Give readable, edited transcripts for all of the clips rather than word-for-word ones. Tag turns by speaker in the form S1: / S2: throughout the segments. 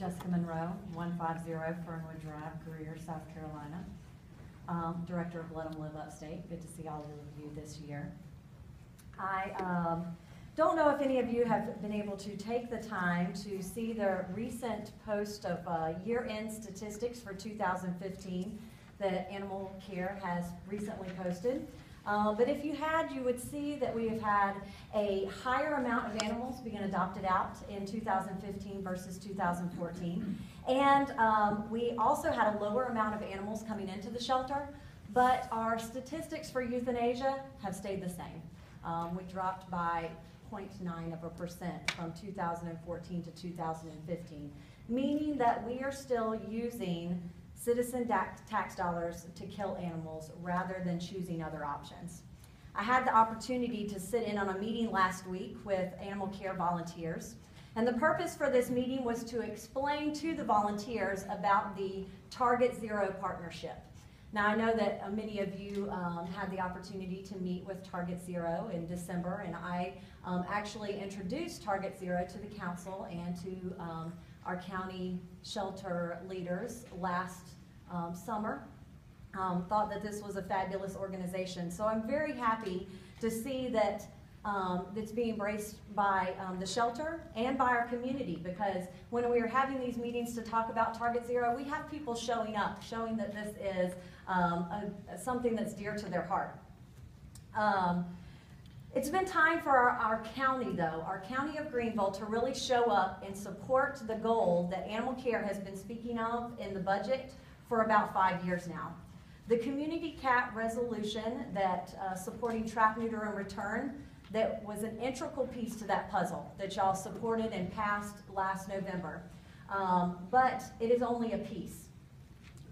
S1: Jessica Monroe, 150 Fernwood Drive, Greer, South Carolina. Director of Let 'em Live Upstate. Good to see all of you this year. I don't know if any of you have been able to take the time to see the recent post of year-end statistics for 2015 that Animal Care has recently posted. But if you had, you would see that we have had a higher amount of animals being adopted out in 2015 versus 2014. And we also had a lower amount of animals coming into the shelter, but our statistics for euthanasia have stayed the same. We dropped by 0.9% from 2014 to 2015, meaning that we are still using citizen tax dollars to kill animals rather than choosing other options. I had the opportunity to sit in on a meeting last week with animal care volunteers, and the purpose for this meeting was to explain to the volunteers about the Target Zero partnership. Now, I know that many of you had the opportunity to meet with Target Zero in December, and I actually introduced Target Zero to the council and to our county shelter leaders last summer. Thought that this was a fabulous organization. So I'm very happy to see that it's being embraced by the shelter and by our community, because when we are having these meetings to talk about Target Zero, we have people showing up, showing that this is something that's dear to their heart. It's been time for our county, though, our county of Greenville, to really show up and support the goal that Animal Care has been speaking of in the budget for about 5 years now. The community cat resolution that supporting trap, neuter, and return, that was an integral piece to that puzzle that y'all supported and passed last November. But it is only a piece.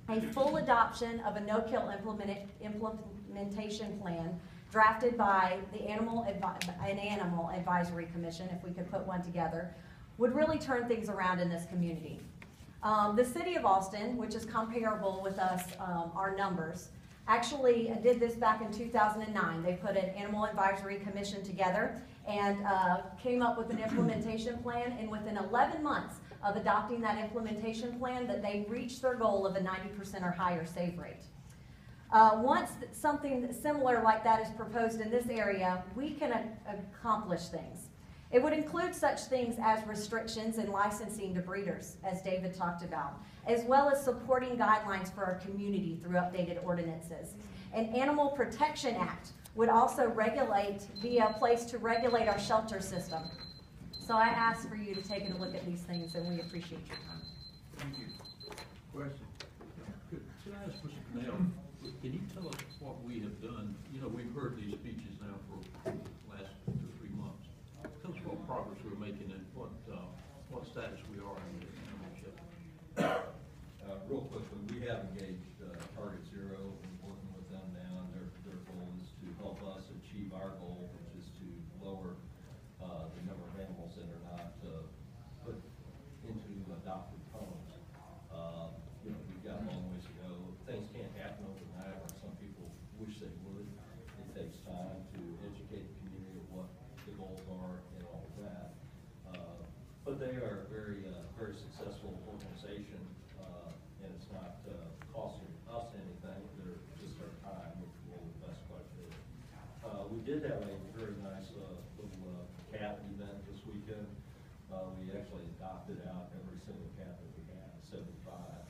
S1: A full adoption of a no-kill implementation plan drafted by the Animal Advisory Commission, if we could put one together, would really turn things around in this community. The city of Austin, which is comparable with us, our numbers, actually did this back in 2009. They put an Animal Advisory Commission together and came up with an implementation plan, and within 11 months of adopting that implementation plan, that they reached their goal of a 90% or higher save rate. Once something similar like that is proposed in this area, we can accomplish things. It would include such things as restrictions in licensing to breeders, as David talked about, as well as supporting guidelines for our community through updated ordinances. An Animal Protection Act would also be a place to regulate our shelter system. So I ask for you to take a look at these things, and we appreciate your time.
S2: Thank you. Question. Could I ask Mr. Cannell, can you tell us what we have done? You know, we've heard these speeches now for the last 2 or 3 months. Tell us what progress we're making and what status we are in the animal shelter.
S3: Real quickly, we have engaged Target Zero and working with them now, and their goal is to help us achieve our goal, which is to lower the number of animals that are not put into adopted homes. You know, we've got a long ways to go. Things can't happen overnight, or some people wish they would. It takes time to educate the community of what the goals are and all of that. But they are a very successful organization, and it's not costing us anything. They're just our time, which we'll invest quite a bit. We did have a very nice little cat event this weekend. We actually adopted out every single cat that we had, 75.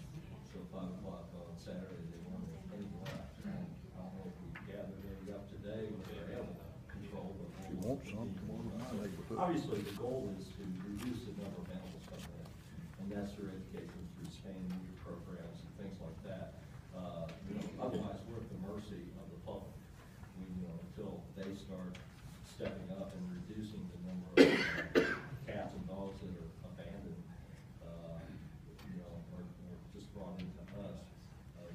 S3: So 5 o'clock on Saturday, they weren't any left. I don't know if we gathered any up today with our animal control. But
S4: you want some, come on to my neighborhood.
S3: Obviously, the goal is to reduce the number of animals coming in, and that's through education, through spay and neuter programs and things like that. You know, otherwise, we're at the mercy of the public. Until they start stepping up and reducing the number of cats and dogs that are abandoned, or just brought into us.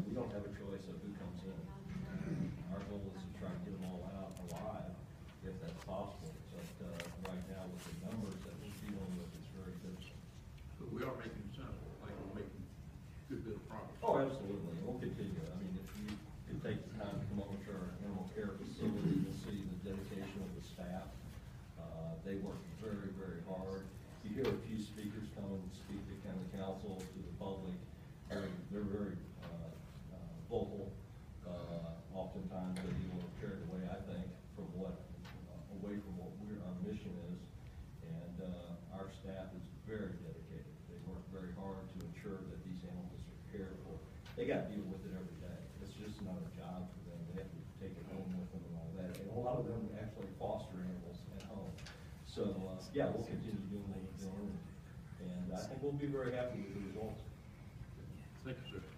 S3: We don't have a choice of who comes in. Our goal is to try to get them all out alive, if that's possible. But right now, with the numbers that we're dealing with, it's very difficult.
S2: But we are making sense, like we're making good bit of progress.
S3: Oh, absolutely. We'll continue. I mean, if you could take the time to come over to our animal care facility, you'll see the dedication of the staff. They work very, very hard. You hear a few speakers come and speak to kind of the council, to the public. They're very vocal. Oftentimes they get a little carried away, I think, from away from what our mission is. And our staff is very dedicated. They work very hard to ensure that these animals are cared for. They got to deal with it every day. It's just not a job for them. They have to take it home with them and all that. And a lot of them actually foster animals at home. So, yeah, we'll continue doing what we're doing. And I think we'll be very happy with the results.
S2: Thank you, sir.